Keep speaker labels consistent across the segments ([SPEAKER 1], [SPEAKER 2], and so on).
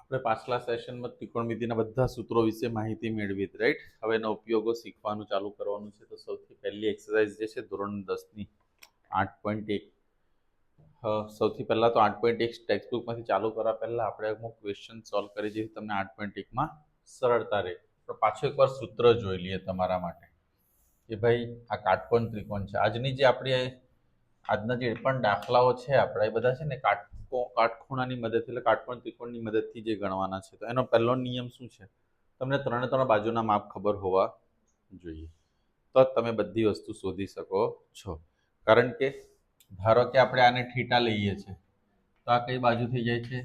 [SPEAKER 1] આપણે પાછલા સેશનમાં ત્રિકોણમિતિના બધા સૂત્રો વિશે માહિતી મેળવી હતી, રાઈટ? હવે એના ઉપયોગો શીખવાનું ચાલુ કરવાનું છે. તો સૌથી પહેલી એક્સરસાઇઝ જે છે ધોરણ 10ની 8.1. સૌથી પહેલા તો 8.1 ટેક્સ્ટબુકમાંથી ચાલુ કરવા પહેલા આપણે અમુક ક્વેશ્ચન સોલ્વ કરી જેથી તમને 8.1માં સરળતા રહે. તો પાછું એકવાર સૂત્ર જોઈ લઈએ તમારા માટે કે ભાઈ આ કાટકોણ ત્રિકોણ છે. આજના જે પણ દાખલાઓ છે આપણા એ બધા છે ને કાટખૂણાની મદદથી એટલે કાટકોણ ત્રિકોણની મદદથી જે ગણવાના છે. તો એનો પહેલો નિયમ શું છે? તમને ત્રણે બાજુના માપ ખબર હોવા જોઈએ, તો જ તમે બધી વસ્તુ શોધી શકો છો. કારણ કે ધારો કે આપણે આને થીટા લઈએ છીએ, તો આ કઈ બાજુ થઈ જાય છે?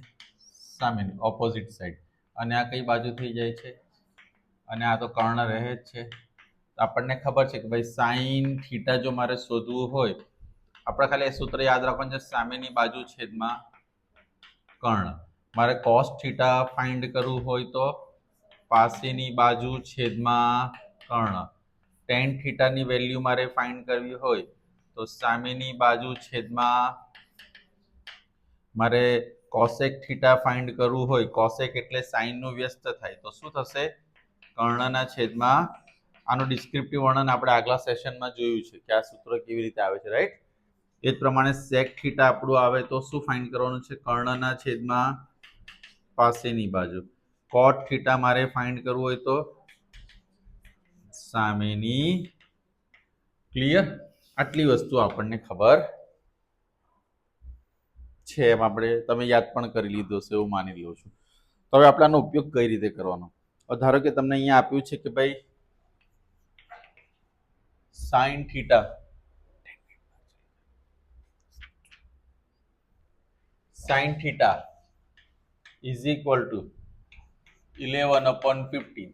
[SPEAKER 1] સામેની, ઓપોઝિટ સાઈડ. અને આ કઈ બાજુ થઈ જાય છે? અને આ તો કર્ણ રહે જ છે. આપણને ખબર છે કે ભાઈ સાઈન થીટા જો મારે શોધવું હોય, આપણે ખાલી એ સૂત્ર યાદ રાખવાનું છે, સામેની બાજુ છેદમાં કર્ણ. મારે કોસ થીટા ફાઇન્ડ કરવું હોય તો પાસેની બાજુ છેદમાં કર્ણ. ટેન થીટાની વેલ્યુ મારે ફાઇન્ડ કરવી હોય તો સામેની બાજુ છેદમાં. મારે કોસેક થીટા ફાઇન્ડ કરવું હોય, કોસેક એટલે સાઈનનું વ્યસ્ત થાય, તો શું થશે? કર્ણના છેદમાં. આનું ડિસ્ક્રિપ્ટિવ વર્ણન આપણે આગલા સેશનમાં જોયું છે કે આ સૂત્ર કેવી રીતે આવે છે, રાઈટ? એ જ પ્રમાણે સેક થીટા આપણું આવે તો શું ફાઇન્ડ કરવાનું છે? કર્ણના છેદમાં પાસેની બાજુ. કોટ થીટા મારે ફાઇન્ડ કરવું હોય તો સામેની. ક્લિયર? આટલી વસ્તુ આપણને ખબર છે, એમ આપણે તમે યાદ પણ કરી લીધો છે એવું માની લઉં છું. તો હવે આપણે આનો ઉપયોગ કઈ રીતે કરવાનો? ધારો કે તમને અહીંયા આપ્યું છે કે ભાઈ sine theta is equal to 11/15.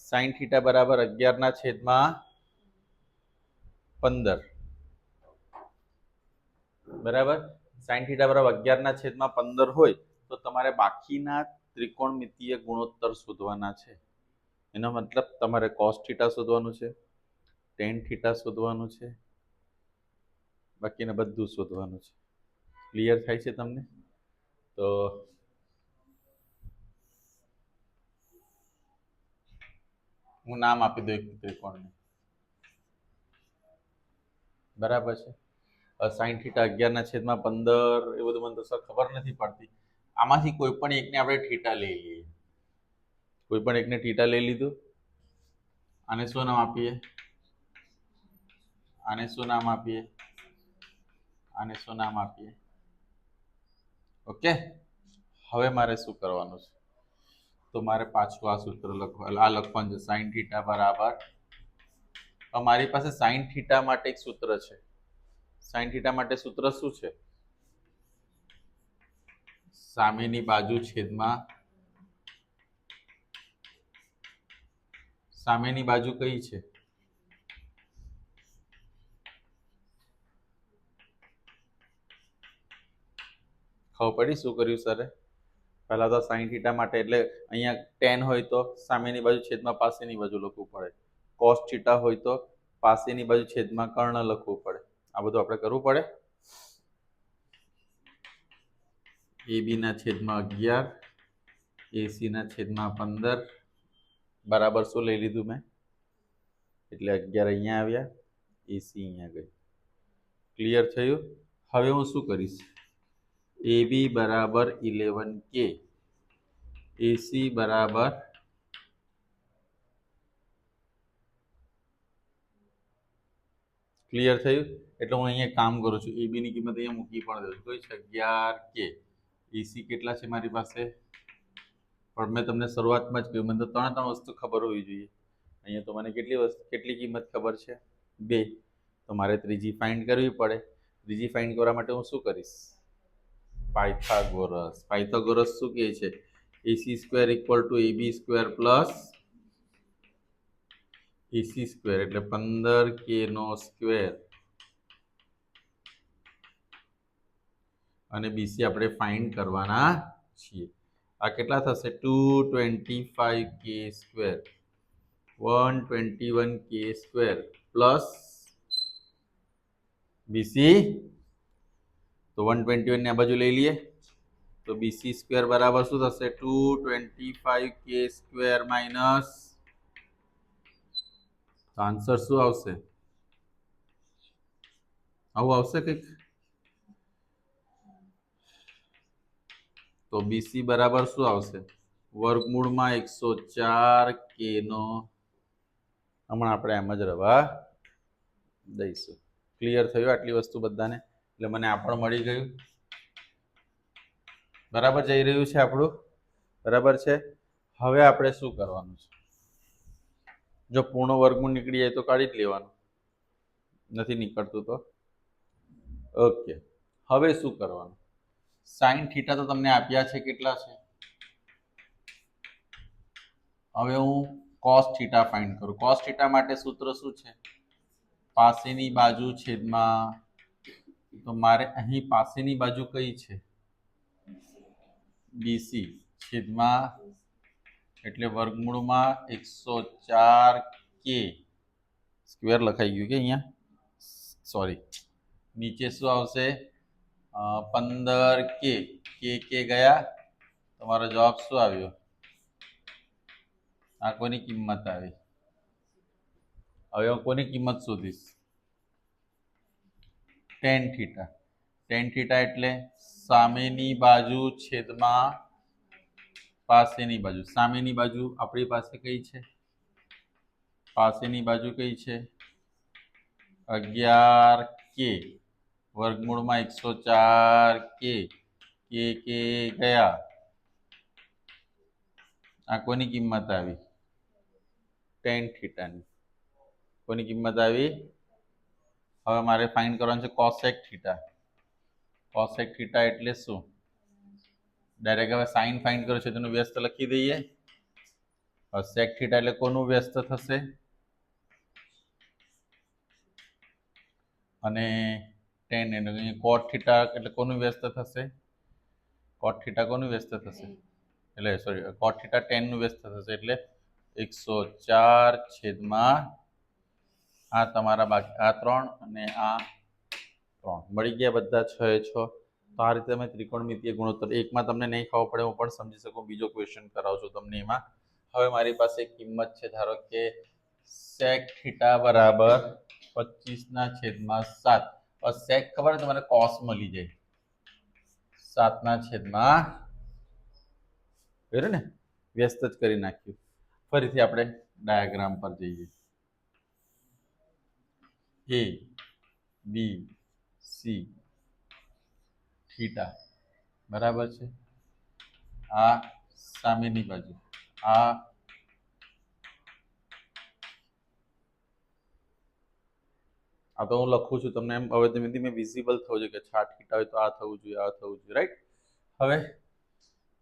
[SPEAKER 1] Sine theta બરાબર 11/15. બરાબર? સાઈન થીટા બરાબર 11/15 હોય તો તમારે બાકીના ત્રિકોણમિતીય ગુણોત્તર શોધવાના છે. એનો મતલબ તમારે કોસ થીટા શોધવાનું છે, ટેન થીટા શોધવાનું છે, બાકીને બધું શોધવાનું છે. ક્લિયર થાય છે તમને? તો હું નામ આપી દઉં એક ત્રિકોણને. બરાબર છે? સાઈન થીટા 11/15 એ બધું મને તો સર ખબર નથી પડતી. આમાંથી કોઈ પણ એકને આપણે થીટા લઈ લઈએ. કોઈ પણ એકને થીટા લઈ લીધું. આને શું નામ આપીએ? આને શું નામ આપીએ? આને શું નામ આપીએ? ઓકે. હવે મારે શું કરવાનું છે? તો મારે પાછું આ સૂત્ર લખવાનું છે. સાઈન થીટા બરાબર, મારી પાસે સાઈન થીટા માટે એક સૂત્ર છે. સાઈન થીટા માટે સૂત્ર શું છે? સામેની બાજુ છેદમાં. સામેની બાજુ કઈ છે? ખબર પડી શું કર્યું સરે? પહેલા તો સાઈન થીટા માટે એટલે અહીંયા ટેન હોય તો સામેની બાજુ છેદમાં પાસેની બાજુ લખવું પડે. કોસ થીટા હોય તો પાસેની બાજુ છેદમાં કર્ણ લખવું પડે. આ બધું આપણે કરવું પડે. AB ના છેદમાં 11, AC ના છેદમાં 15 બરાબર શું લઈ લીધું મેં? એટલે 11 અહીંયા આવ્યા, AC અહીંયા ગઈ. ક્લિયર થયું? હવે હું શું કરીશ? AB બરાબર 11K, AC બરાબર ક્લિયર થયું? એટલે હું અહીંયા કામ કરું છું. AB ની કિંમત અહીંયા મૂકી પણ દઉં છું. તો 11K. AC કેટલા છે મારી પાસે? પણ મેં તમને શરૂઆતમાં જ કહ્યું, મને તો ત્રણ વસ્તુ ખબર હોવી જોઈએ. અહીંયા તો મને કેટલી કિંમત ખબર છે? 2. તો મારે ત્રીજી ફાઇન્ડ કરવી પડે. ત્રીજી ફાઇન્ડ કરવા માટે હું શું કરીશ? પાયથાગોરસ. પાયથાગોરસ શું કહે છે? AC square equal to AB square plus AC square એટલે 15K નો સ્ક્વેર. અને BC આપણે ફાઇન્ડ કરવાના છીએ. આ કેટલા થશે? 225K square, 121K square plus BC. તો 121 ને આ બાજુ લઈ લઈએ તો બીસી સ્ક્વેર બરાબર શું થશે 225k² માઇનસ આન્સર શું આવશે આવું આવશે કંઈક તો બીસી બરાબર શું આવશે વર્ગમૂળમાં 104k નો હમણાં આપણે એમ જ રવા દઈશું ક્લિયર થયું આટલી વસ્તુ બધાને એટલે મને આ પણ મળી ગયું બરાબર જઈ રહ્યું છે આપણું બરાબર છે હવે આપણે શું કરવાનું છે જો પૂર્ણ વર્ગમૂળ નીકળી જાય તો કાઢી જ લેવાનું નથી નીકળતું તો ઓકે હવે શું કરવાનું સાઈન થીટા તો તમને આપ્યા છે કેટલા છે હવે હું કોસ થીટા ફાઇન્ડ કરું કોસ થીટા માટે સૂત્ર શું છે પાસેની બાજુ છેદમાં તો મારે અહીં પાસેની બાજુ કઈ છે બીસી છેદમાં એટલે વર્ગમૂળમાં 104k સ્ક્વેર લખાઈ ગયું કે અહીંયા સોરી નીચે શું આવશે 15k કે ગયા તમારો જવાબ શું આવ્યો આ કોની કિંમત આવી હવે હું કોની કિંમત શોધીશ tan થીટા એટલે સામેની બાજુ છેદમાં પાસેની બાજુ સામેની બાજુ આપણી પાસે કઈ છે પાસેની બાજુ કઈ છે 11k વર્ગમૂળમાં 104k કે ગયા આ કોની કિંમત આવી tan થીટાની કોની કિંમત આવી હવે મારે ફાઇન્ડ કરવાનું છે કોસેક થીટા એટલે શું ડાયરેક્ટ હવે સાઇન ફાઇન્ડ કરો છો તેનું વ્યસ્ત લખી દઈએ સેક થીટા એટલે કોનું વ્યસ્ત થશે અને tan એટલે કોટ થીટા એટલે કોનું વ્યસ્ત થશે કોટ થીટા કોનું વ્યસ્ત થશે એટલે સોરી કોટ થીટા tan નું વ્યસ્ત થશે એટલે 104 છેદમાં આ તમારા બાકી આ 3 અને આ 3 મળી ગયા બધા 6 એ 6 તો આ રીતે તમે ત્રિકોણમિતીય ગુણોત્તર એકમાં તમને નહીં ખબર પડે હું પણ સમજી શકું બીજો ક્વેશ્ચન કરાવું છું તમને એમાં હવે મારી પાસે એક કિંમત છે ધારો કે sec થીટા બરાબર 25/7 और sec ખબર છે તમારે cos મળી જાય 7/, બરાબર ને વ્યસ્ત જ કરી નાખ્યું ફરીથી આપણે ડાયાગ્રામ પર જઈએ A B C થીટા બરાબર છે આ સામેની બાજુ આ તો હું લખું છું તમને એમ હવે ધીમે ધીમે વિઝિબલ થવું જોઈએ કે છા થીટા હોય તો આ થવું જોઈએ રાઈટ હવે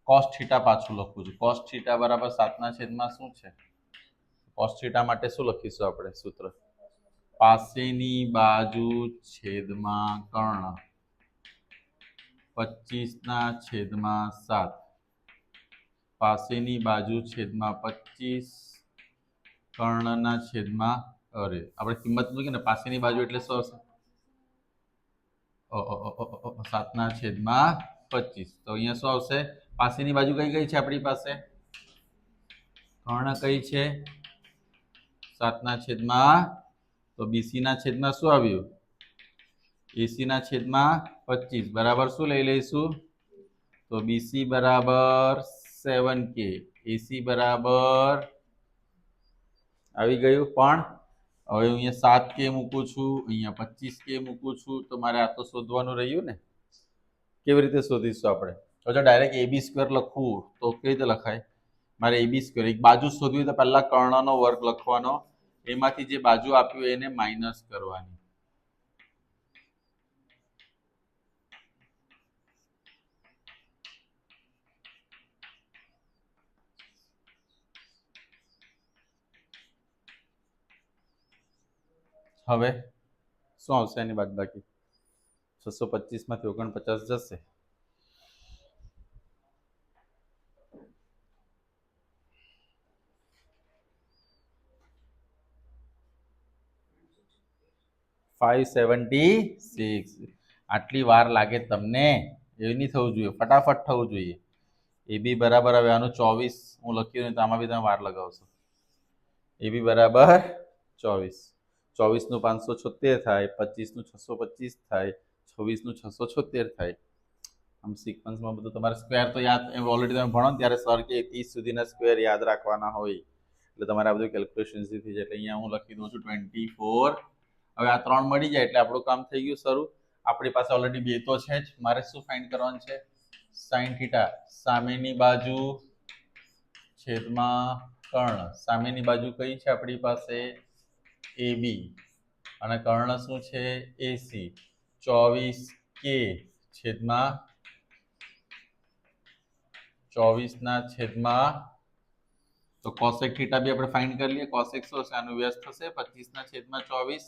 [SPEAKER 1] cos થીટા પાછું લખું છું cos થીટા બરાબર 7/, શું છે cos થીટા માટે શું લખીશું આપણે સૂત્ર પાસેની બાજુ છેદમાં કર્ણ 25/7 પાસેની બાજુ છેદમાં 25 કર્ણના છેદમાં અરે આપણે કિંમત મૂકી ને પાસેની બાજુ એટલે શું હશે 7/25 તો અહીંયા શું આવશે પાસેની બાજુ કઈ કઈ છે આપણી પાસે કર્ણ કઈ છે 7/, તો બીસી ના છેદમાં શું આવ્યું એસી ના છેદમાં 25 બરાબર શું લઈ લઈશું તો બીસી બરાબર 7k એસી બરાબર આવી ગયું પણ હવે અહીંયા 7k મૂકું છું અહીંયા 25k મૂકું છું તો મારે આ તો શોધવાનું રહ્યું ને કેવી રીતે શોધીશું આપણે તો જો ડાયરેક્ટ AB² લખવું તો કઈ રીતે લખાય મારે AB² એક બાજુ શોધવી તો પહેલા કર્ણનો વર્ગ લખવાનો એમાંથી જે બાજુ આપ્યું એને માઈનસ કરવાની હવે શું આવશે એની બાદબાકી 625 માંથી 49 જશે $576 આટલી વાર લાગે તમને એવું નહીં થવું જોઈએ, ફટાફટ થવું જોઈએ. એ બી બરાબર. હવે આનું 24 હું લખ્યું ને તો આમાં બી તમે વાર લગાવશો. એ બી બરાબર 24. 24 નું 576 થાય, 25 નું 625 થાય, 26 નું 676 થાય. આમ સિક્વન્સમાં બધું તમારે સ્ક્વેર તો યાદ ઓલરેડી તમે ભણો ને ત્યારે સર કે 30 સુધીના સ્ક્વેર યાદ રાખવાના હોય, એટલે તમારે આ બધું કેલ્ક્યુલેશન થઈ જાય. એટલે અહીંયા હું લખી દઉં છું 24. હવે આ 3 મળી જાય એટલે આપણું કામ થઈ ગયું શરૂ. આપણી પાસે ઓલરેડી 2 તો છે જ. મારે શું ફાઇન્ડ કરવાનું છે? સાઇન થીટા, સામેની બાજુ છેદમાં કર્ણ. સામેની બાજુ કઈ છે આપણી પાસે? AB. અને કર્ણ શું છે? AC. 24K છેદમાં 24 ના છેદમાં, તો કોસેક થીટા બી આપણે ફાઇન્ડ કરી લઈએ. કોસેક શું હશે? આનું વ્યસ્ત થશે 25 ના છેદમાં 24.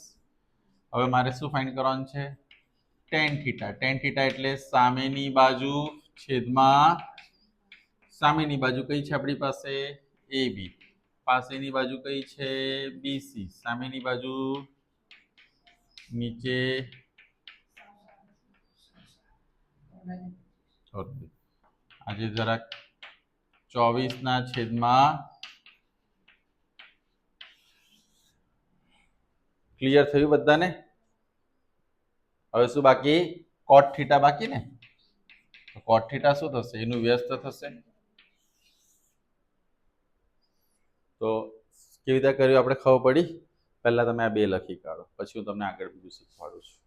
[SPEAKER 1] હવે મારે શું ફાઇન્ડ કરવાનું છે? Ten theta. ટેન થીટા એટલે સામેની બાજુ છેદમાં, સામેની બાજુ કઈ છે આપણી પાસે? AB. પાસેની બાજુ કઈ છે? BC. સામેની બાજુ નીચે આજે જરાક 24 ના છેદમાં. ક્લિયર થયું બધાને? હવે શું બાકી? કોટ થીટા બાકી ને. કોટ થીટા શું થશે? એનું વ્યસ્ત થશે. તો કેવી રીતે કર્યું આપણે ખબર પડી? પહેલા તમે આ 2 લખી કાઢો, પછી હું તમને આગળ બીજું શીખવાડું છું.